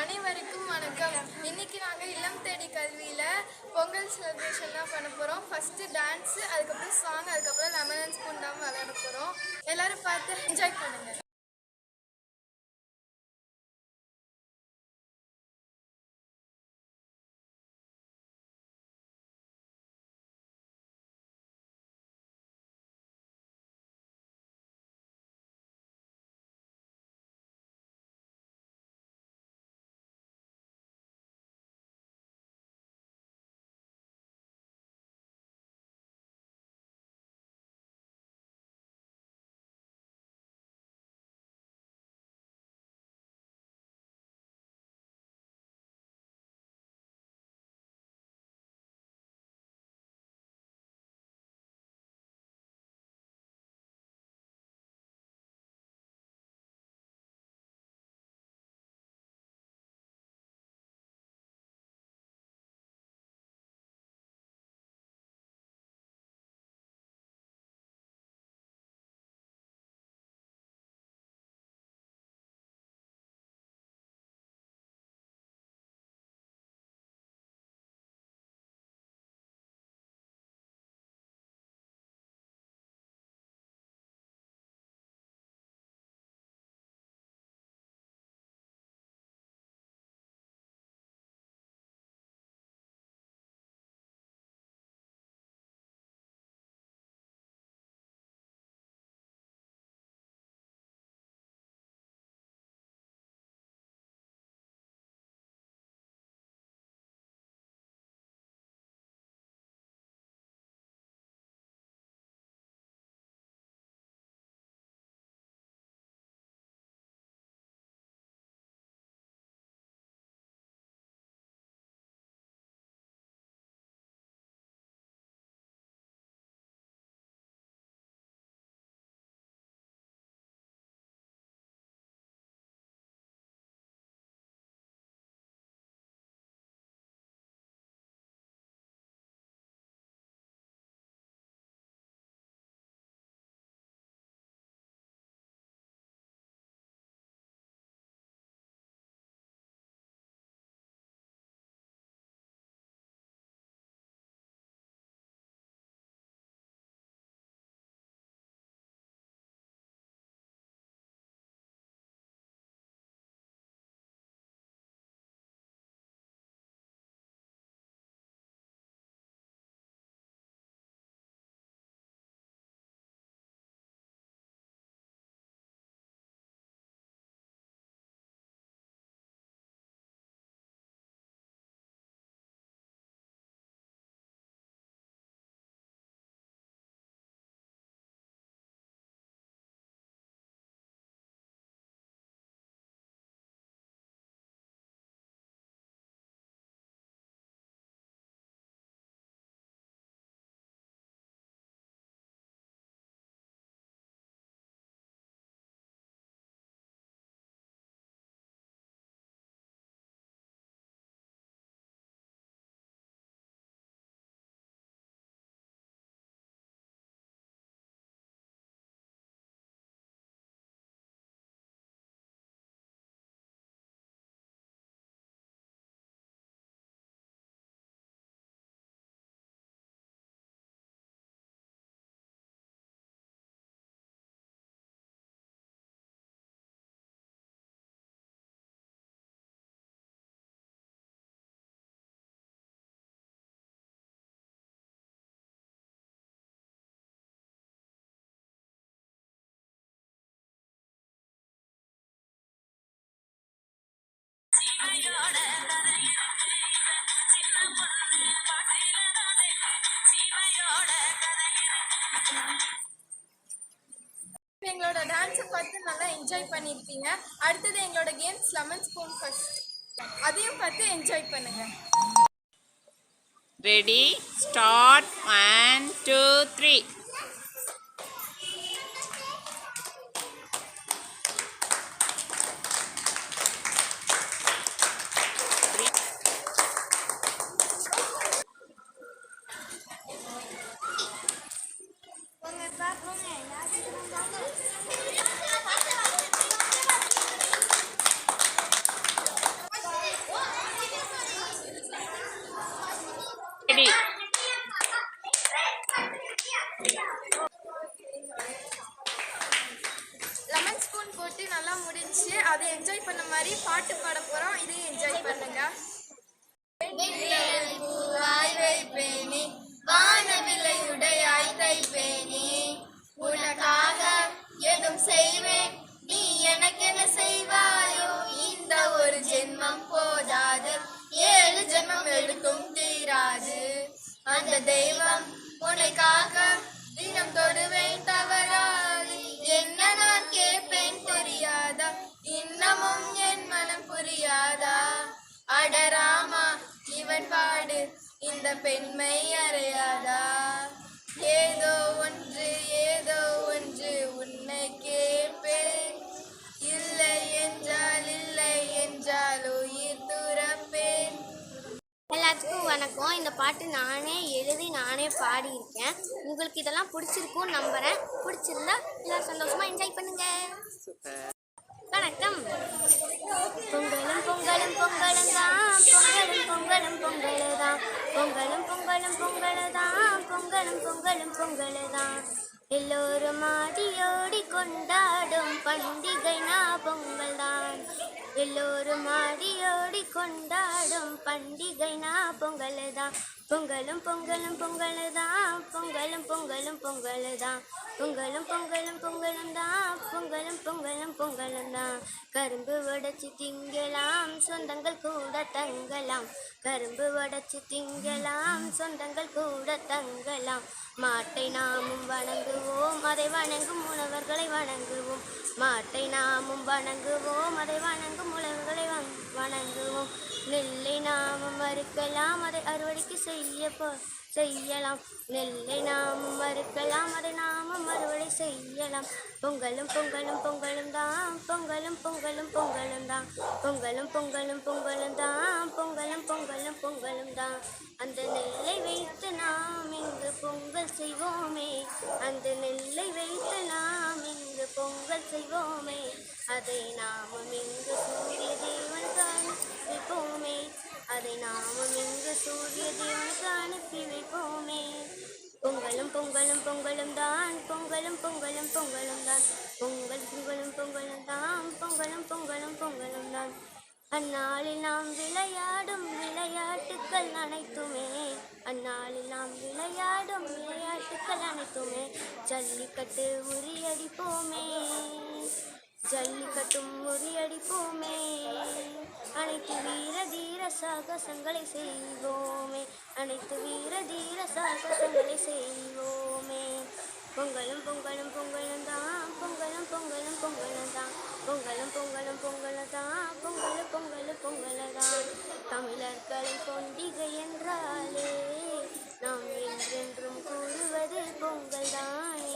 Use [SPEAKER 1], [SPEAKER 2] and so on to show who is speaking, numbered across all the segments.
[SPEAKER 1] அனைவருக்கும் வணக்கம். இன்னைக்கு நாங்கள் இல்லம் தேடி கல்வியில் பொங்கல் செலிப்ரேஷன்லாம் பண்ண போகிறோம். ஃபஸ்ட்டு டான்ஸு, அதுக்கப்புறம் சாங், அதுக்கப்புறம் லெமன் அண்ட் ஸ்பூன் தான் விளையாட போகிறோம். எல்லோரும் பார்த்து என்ஜாய் பண்ணுங்கள். எங்களோட டான்ஸை பார்த்து நல்லா என்ஜாய் பண்ணியிருப்பீங்க. அடுத்தது எங்களோட கேம்ஸ் லெமன் ஸ்பூன் ஃபர்ஸ்ட், அதையும் பார்த்து என்ஜாய் பண்ணுங்க.
[SPEAKER 2] Ready, start. 1 2 3.
[SPEAKER 1] வச்சு அதை என்ஜாய் பண்ண மாதிரி பாட்டு பாட போறோம். இதையும் என்ஜாய் பண்ணுங்க. பூவாய் வைப்பேனே வானவில்லை உடையாய் தைப்பேனே உனக்காக எதுவும் செய்வேன் நீ எனக்கென செய்வாயோ இந்த ஒரு ஜென்மம் போதாது 7 ஜென்மம் எடுத்தும் தீராது அந்த தெய்வம் உனக்காக தினம் தொடுவேன் தவறாது என்ன நான் கேட்பேன் தெரியாதா இன்னமும் என் மனம் புரியாதா அடராமா இவன் பாடு இந்த பெண்மை அறையாதா ஏதோ ஒன்று உன்னை கேட்பேன் இல்லை என்றால் உயிர் துறப்பேன்.
[SPEAKER 3] எல்லாத்துக்கும் வணக்கம். இந்த பாட்டு நானே எழுதி நானே பாடியிருக்கேன். உங்களுக்கு இதெல்லாம் பிடிச்சிருக்கும்னு நம்புகிறேன். பிடிச்சிருந்தா எல்லாரும் சந்தோஷமாக என்ஜாய் பண்ணுங்க. வணக்கம். பொங்கலும் பொங்கலும் பொங்கலும் தான் பொங்கலும் பொங்கலும் பொங்கலு தான் பொங்கலும் பொங்கலும் பொங்கலு தான் பொங்கலும் பொங்கலும் பொங்கலு தான் எல்லோரும் ஆடியோடி கொண்டாடும் பண்டிகை பொங்கல் தான் எல்லோரும் ஆடியோடி கொண்டாடும் பண்டிகை பொங்கல் தான் பொங்கலும் பொங்கலும் பொங்கலு தான் பொங்கலும் பொங்கலும் பொங்கலு தான் பொங்கலும் பொங்கலும் பொங்கலும் தான் பொங்கலும் பொங்கலும் பொங்கலும் தான் கரும்பு உடைச்சி திங்கலாம் சொந்தங்கள் கூட தங்கலாம் கரும்பு உடைச்சி திங்கலாம் சொந்தங்கள் கூட தங்கலாம் மாட்டை நாமும் வணங்குவோம் அதை வணங்கும் உழவர்களை வணங்குவோம் மாட்டை நாமும் வணங்குவோம் அதை வணங்கும் உழவர்களை வணங்குவோம் நெல்லை நாமும் அறுக்கலாம் அதை அறுவடைக்கு செய்யலாம் நெல்லை நாமும் அறுக்கலாம் அதை நாமும் அறுவடை செய்யலாம் பொங்கலும் பொங்கலும் பொங்கலும் தான் பொங்கலும் பொங்கலும் பொங்கலும் தான் பொங்கலும் பொங்கலும் பொங்கலும் தான் பொங்கலும் பொங்கலும் பொங்கலும் தான் அந்த நெல்லை வைத்து நாம் இங்கு பொங்கல் செய்வோமே அந்த நெல்லை வைத்து நாம் இங்கு பொங்கல் செய்வோமே அதை நாமும் இங்கு சூரிய தேவனுக்கு அனுப்பி வைப்போமே அதை நாமும் இங்கு சூரிய தேவனுக்கு அனுப்பி வைப்போமே பொங்கலும் பொங்கலும் பொங்கலும் தான் பொங்கலும் பொங்கலும் பொங்கலும் தான் பொங்கல் பொங்கலும் பொங்கலும் தான் பொங்கலும் பொங்கலும் பொங்கலும் தான் அந்நாளில் நாம் விளையாடும் விளையாட்டுக்கள் அனைத்துமே அந்நாளில் நாம் விளையாடும் விளையாட்டுக்கள் அனைத்துமே ஜல்லிக்கட்டு முறியடிப்போமே ஜல்லிக்கட்டும் முறியடிப்போமே அனைத்து வீர தீர சாகசங்களை செய்வோமே அனைத்து வீர தீர சாகசங்களை செய்வோமே பொங்கலும் பொங்கலும் பொங்கலும் தான் பொங்கலும் பொங்கலும் பொங்கலும் தான் பொங்கலும் பொங்கலும் பொங்கலும் தான் பொங்கலும் பொங்கலும் பொங்கலும் தான் தமிழர்களை பண்டிகை என்றாலே நாம் என்றென்றும் கூறுவது பொங்கல் தானே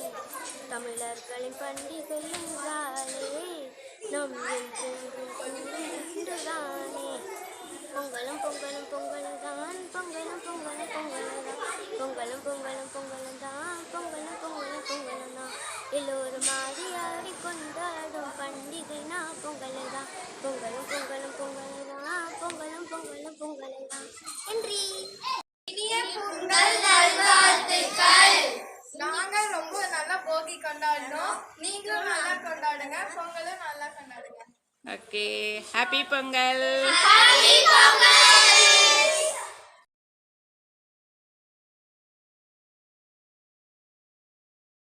[SPEAKER 3] தமிழர்களின் பண்டிகை என்றாலே நாம் என்றென்றும் கூறுவதுதானே பொங்கலும் பொங்கலும் பொங்கலும் தான் பொங்கலும் பொங்கலும் பொங்கலும் தான் பொங்கலும் பொங்கலும் பொங்கலும் தான் பொங்கலும் பொங்கலும் பொங்கலும் தான் எல்லோரும் ஆடி ஆடி கொண்டாடும் பண்டிகை பொங்கல் தான் பொங்கலும் பொங்கலும் பொங்கலும் தான் பொங்கலும் பொங்கலும் பொங்கலும் தான் நன்றி.
[SPEAKER 1] இனிய பொங்கல் நல்வாழ்த்துக்கள். நாங்க ரொம்ப நல்லா போகி கொண்டாடினோம். நீங்களும் நல்லா கொண்டாடுங்க. பொங்கலும் நல்லா கொண்டாடுங்க.
[SPEAKER 2] Okay, happy Pongal.